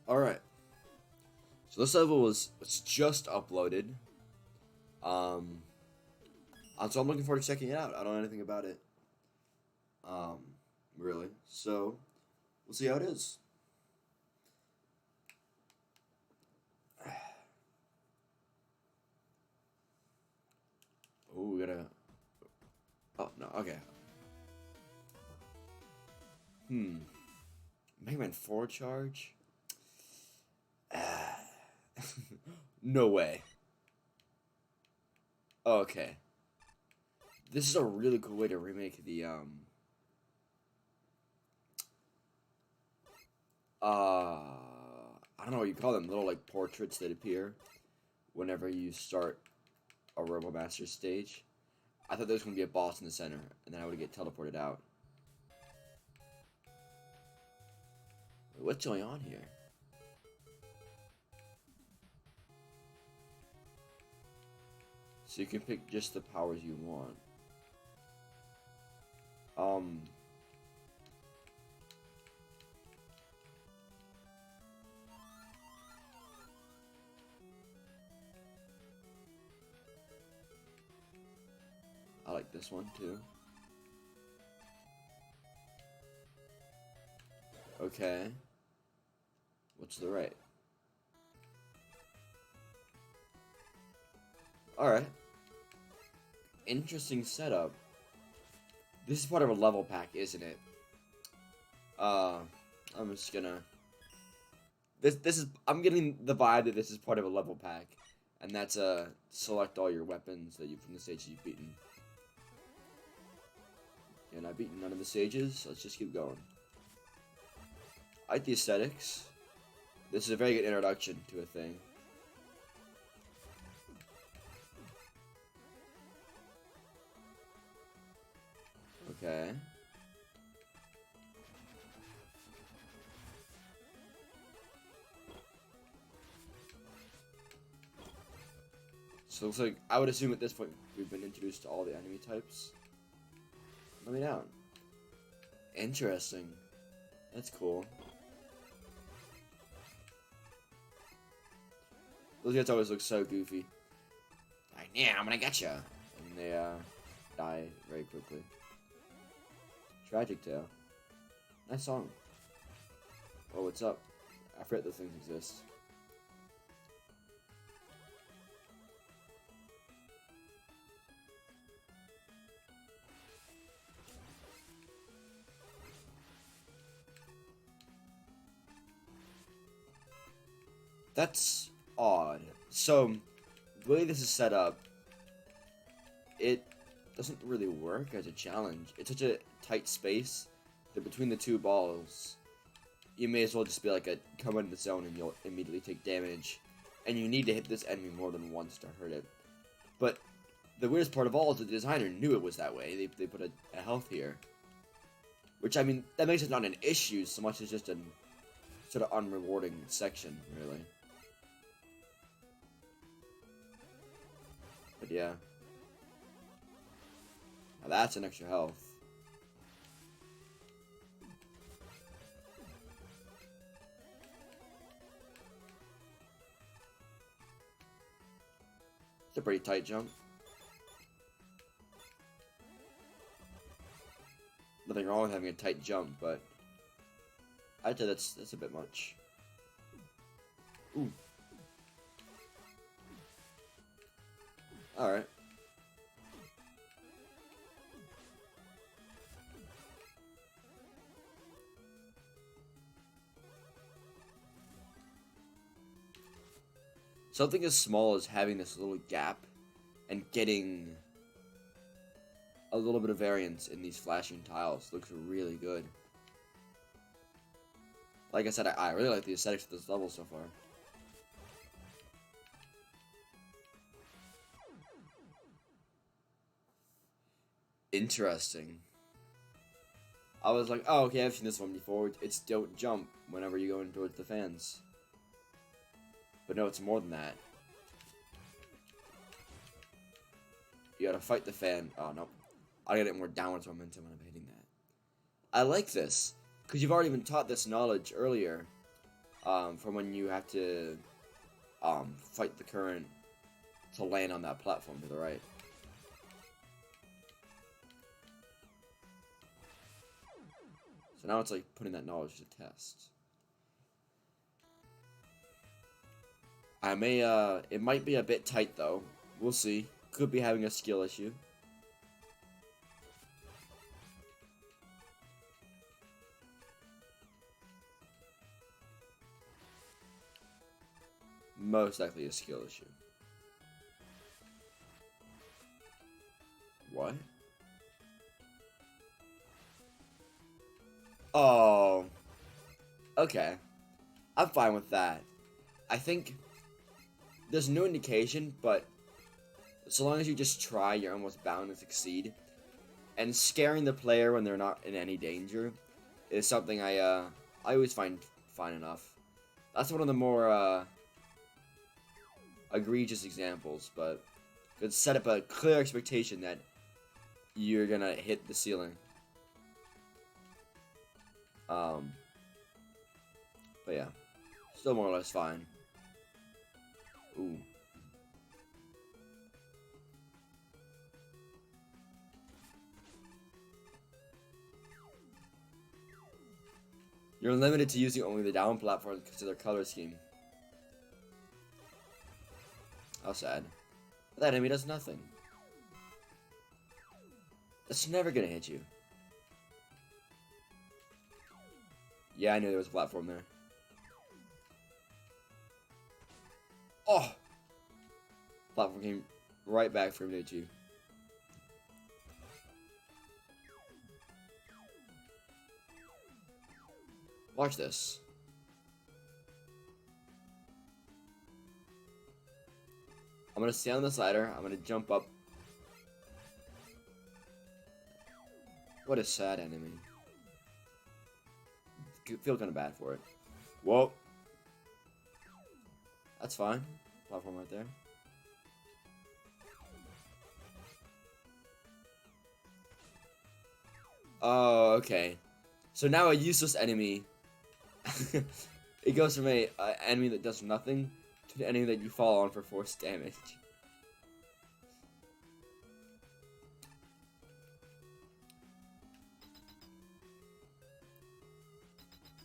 Alright. So this level was just uploaded. Um, so I'm looking forward to checking it out. I don't know anything about it. Really. So, we'll see how it is. Oh, we gotta... Oh, no, okay. Mega Man 4 charge? No way. Okay. This is a really cool way to remake the, I don't know what you call them, little, like, portraits that appear whenever you start a Robo Master stage. I thought there was going to be a boss in the center, and then I would get teleported out. Wait, what's going on here? So you can pick just the powers you want. I like this one too. Okay. What's the right? Alright. Interesting setup. This is part of a level pack, isn't it? I'm just gonna... This is... I'm getting the vibe that this is part of a level pack. And that's, select all your weapons that you from the stages you've beaten. And I've beaten none of the stages. Let's just keep going. I like the aesthetics. This is a very good introduction to a thing. Okay. So it looks like, I would assume at this point we've been introduced to all the enemy types. Let me down. Interesting. That's cool. Those guys always look so goofy. Like, yeah, I'm gonna get you. And they, die very quickly. Tragic Tale. Nice song. Oh, what's up? I forget those things exist. That's odd. So, the way this is set up, it doesn't really work as a challenge. It's such a tight space that between the two balls, you may as well just be like a come into the zone and you'll immediately take damage. And you need to hit this enemy more than once to hurt it. But the weirdest part of all is that the designer knew it was that way. They put a health here. Which, I mean, that makes it not an issue so much as just a sort of unrewarding section, really. But yeah. Now that's an extra health. It's a pretty tight jump. Nothing wrong with having a tight jump, but I'd say that's a bit much. Ooh. Alright. Something as small as having this little gap and getting a little bit of variance in these flashing tiles looks really good. Like I said, I really like the aesthetics of this level so far. Interesting. I was like, oh, okay, I've seen this one before. It's don't jump whenever you go in towards the fans. But no, it's more than that. You gotta fight the fan. Oh, no. I gotta get more downwards momentum when I'm hitting that. I like this, because you've already been taught this knowledge earlier. from when you have to fight the current to land on that platform to the right. So now it's like putting that knowledge to test. It might be a bit tight though. We'll see. Could be having a skill issue. Most likely a skill issue. What? Oh. Okay. I'm fine with that. I think there's no indication, but so long as you just try, you're almost bound to succeed. And scaring the player when they're not in any danger is something I always find fine enough. That's one of the more egregious examples, but could set up a clear expectation that you're gonna hit the ceiling. But yeah, still more or less fine. Ooh. You're limited to using only the down platforms because of their color scheme. How sad. That enemy does nothing. That's never gonna hit you. Yeah, I knew there was a platform there. Oh! Platform came right back for him to hit you. Watch this. I'm gonna stay on the slider. I'm gonna jump up. What a sad enemy. Feel kind of bad for it. Whoa. That's fine. Platform right there. Oh, okay. So now a useless enemy. It goes from a enemy that does nothing to an enemy that you fall on for force damage.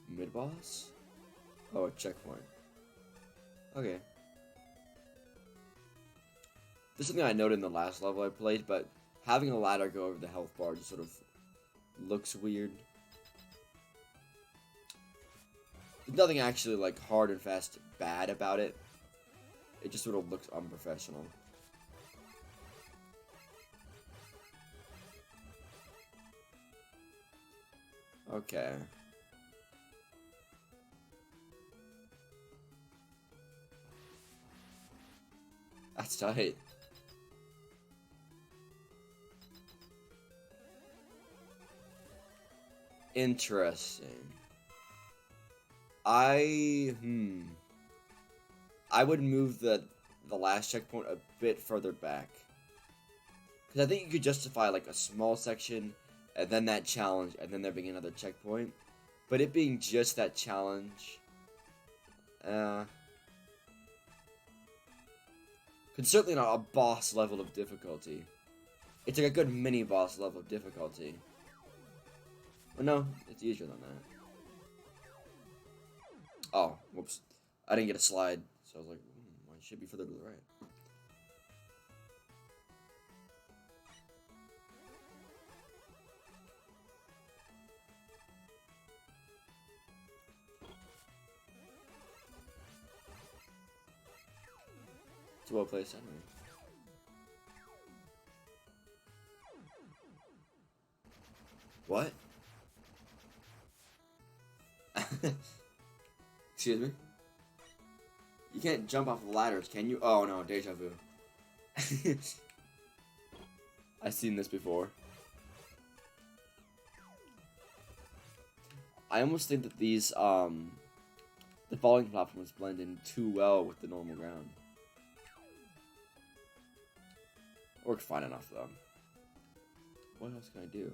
Mid-boss? Oh, a checkpoint. Okay. This is something I noted in the last level I played, but having a ladder go over the health bar just sort of looks weird. There's nothing actually like hard and fast bad about it. It just sort of looks unprofessional. Okay. That's tight. Interesting. I would move the last checkpoint a bit further back. Because I think you could justify like a small section and then that challenge and then there being another checkpoint. But it being just that challenge, it's certainly not a boss level of difficulty. It's like a good mini boss level of difficulty. Well, no, it's easier than that. Oh, whoops. I didn't get a slide, so I was like, I should be further to the right. It's a well-placed enemy. What? Excuse me? You can't jump off the ladders, can you? Oh no, deja vu. I've seen this before. I almost think that these, the falling platforms blend in too well with the normal ground. Works fine enough, though. What else can I do?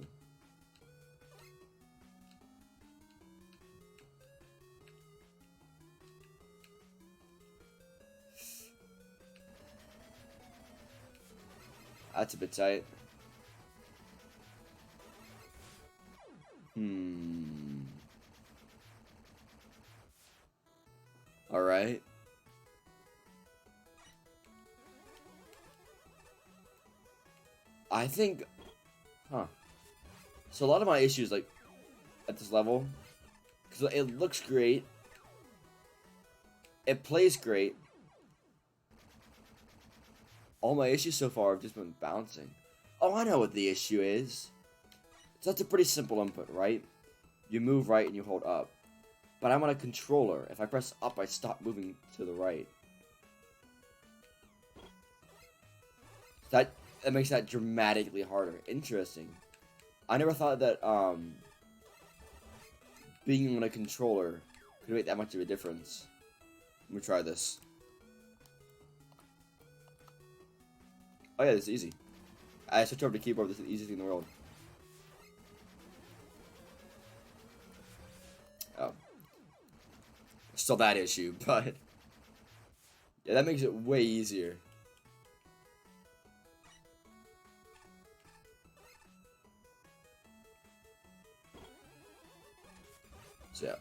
That's a bit tight. Alright. I think... Huh. So a lot of my issues, like, at this level, because it looks great, it plays great, all my issues so far have just been bouncing. Oh, I know what the issue is. So that's a pretty simple input, right? You move right and you hold up. But I'm on a controller. If I press up, I stop moving to the right. That makes that dramatically harder. Interesting. I never thought that being on a controller could make that much of a difference. Let me try this. Oh yeah, this is easy. I switched over to keyboard. This is the easiest thing in the world. Oh. Still that issue, but... yeah, that makes it way easier. So yeah.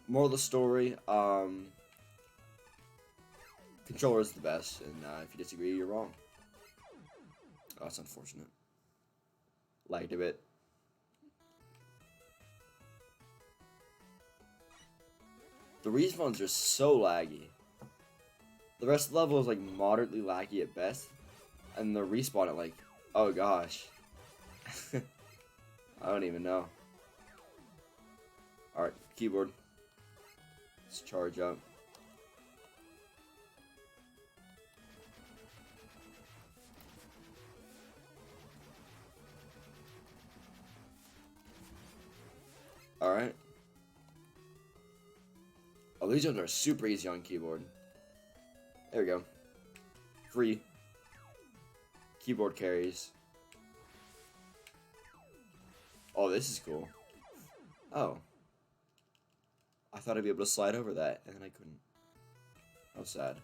Moral of the story, controller is the best, and if you disagree, you're wrong. Oh, that's unfortunate. Lagged a bit. The respawns are so laggy. The rest of the level is like moderately laggy at best, and the respawn at like, oh gosh. I don't even know. Alright, keyboard. Let's charge up. Alright. Oh, these ones are super easy on keyboard. There we go. Free. Keyboard carries. Oh, this is cool. Oh. I thought I'd be able to slide over that, and then I couldn't. How sad.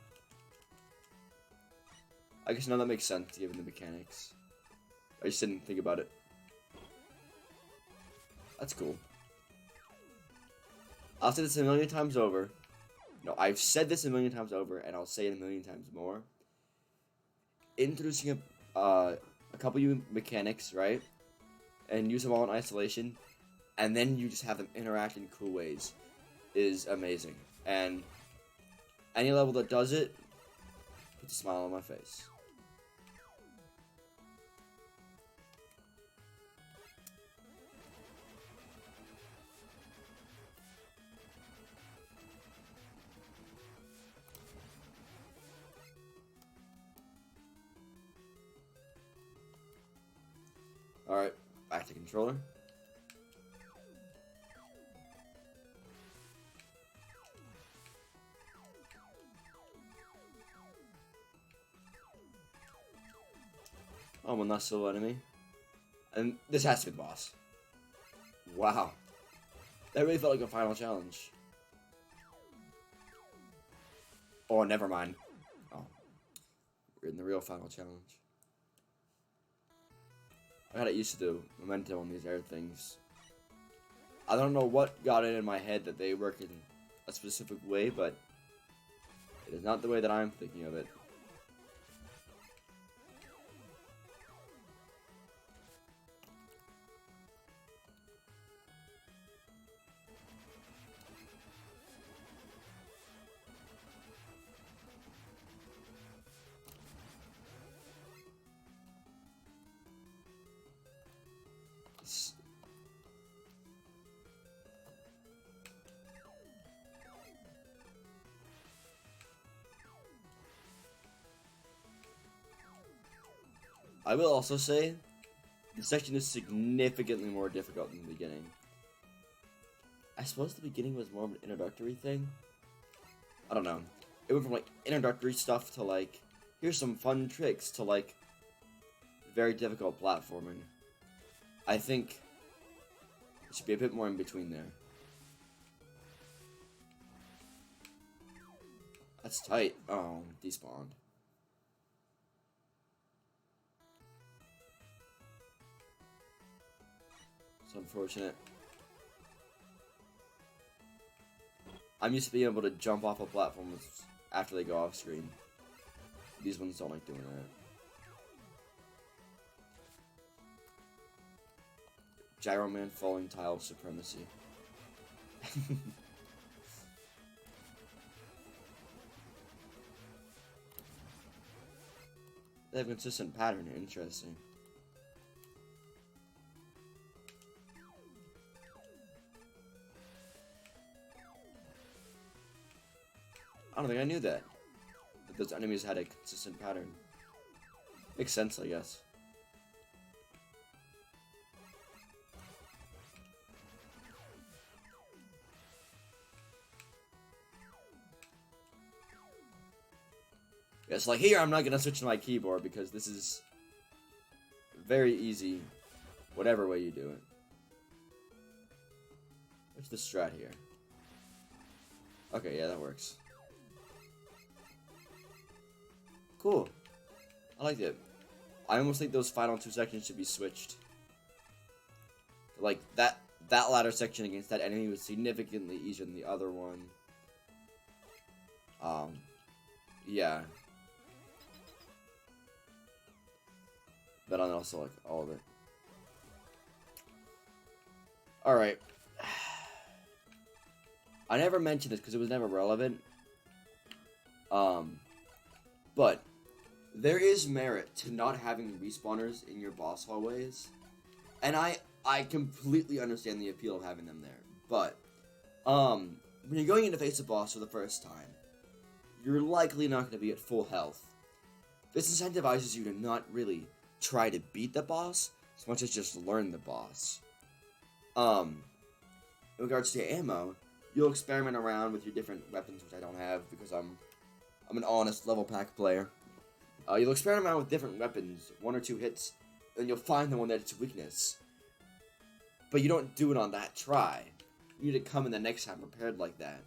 I guess none of that makes sense given the mechanics. I just didn't think about it. That's cool. I'll say this a million times over. No, I've said this a million times over, and I'll say it a million times more. Introducing a couple new mechanics, right? And use them all in isolation, and then you just have them interact in cool ways, is amazing. And any level that does it puts a smile on my face. Alright, back to controller. Oh, well, not solo enemy. And this has to be the boss. Wow. That really felt like a final challenge. Oh, never mind. Oh. We're in the real final challenge. I got used to the momentum on these air things. I don't know what got it in my head that they work in a specific way, but it is not the way that I'm thinking of it. I will also say, this section is significantly more difficult than the beginning. I suppose the beginning was more of an introductory thing? I don't know. It went from, like, introductory stuff to, like, here's some fun tricks to, like, very difficult platforming. I think it should be a bit more in between there. That's tight. Oh, despawned. It's unfortunate. I'm used to being able to jump off of platforms after they go off screen. These ones don't like doing that. Gyro Man falling tile supremacy. They have a consistent pattern. Interesting. I don't think I knew that those enemies had a consistent pattern. Makes sense, I guess. It's like, here, I'm not gonna switch to my keyboard because this is very easy, whatever way you do it. What's the strat here? Okay, yeah, that works. Cool. I like it. I almost think those final 2 sections should be switched. Like, that ladder section against that enemy was significantly easier than the other one. Yeah. But I also like all of it. Alright. I never mentioned this because it was never relevant. But there is merit to not having respawners in your boss hallways. And I completely understand the appeal of having them there. But when you're going in to face a boss for the first time, you're likely not going to be at full health. This incentivizes you to not really try to beat the boss as much as just learn the boss. In regards to ammo, you'll experiment around with your different weapons, which I don't have because I'm an honest level pack player. You'll experiment around with different weapons, 1 or 2 hits, and you'll find the one that's its weakness. But you don't do it on that try. You need to come in the next time prepared like that.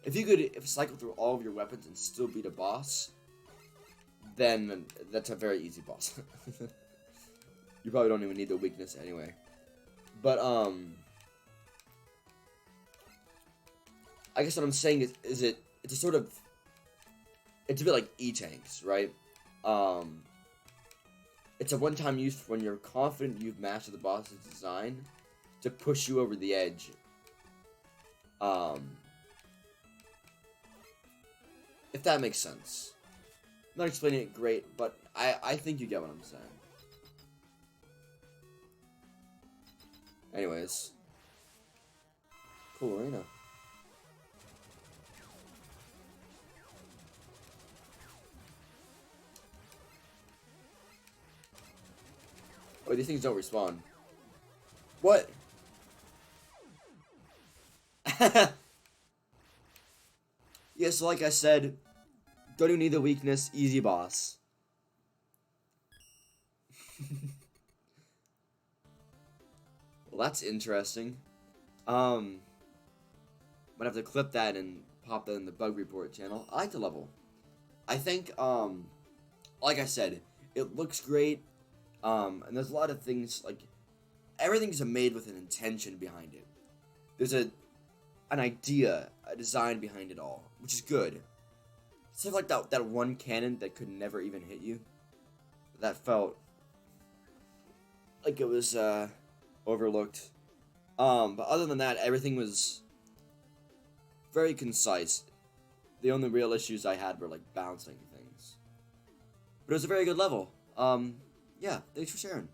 If you could cycle through all of your weapons and still beat a boss, then that's a very easy boss. You probably don't even need the weakness anyway. But, I guess what I'm saying is it's a sort of, it's a bit like E-Tanks, right? It's a one-time use when you're confident you've mastered the boss's design to push you over the edge. If that makes sense. I'm not explaining it great, but I think you get what I'm saying. Anyways. Cool arena. Oh, these things don't respawn. What? Yeah, so like I said, don't even need the weakness, easy boss. Well, that's interesting. Might have to clip that and pop that in the bug report channel. I like the level. I think, like I said, it looks great. And there's a lot of things, like, everything's made with an intention behind it. There's an idea, a design behind it all, which is good. It's like that one cannon that could never even hit you. That felt like it was, overlooked. But other than that, everything was very concise. The only real issues I had were, like, bouncing things. But it was a very good level. Yeah, thanks for sharing.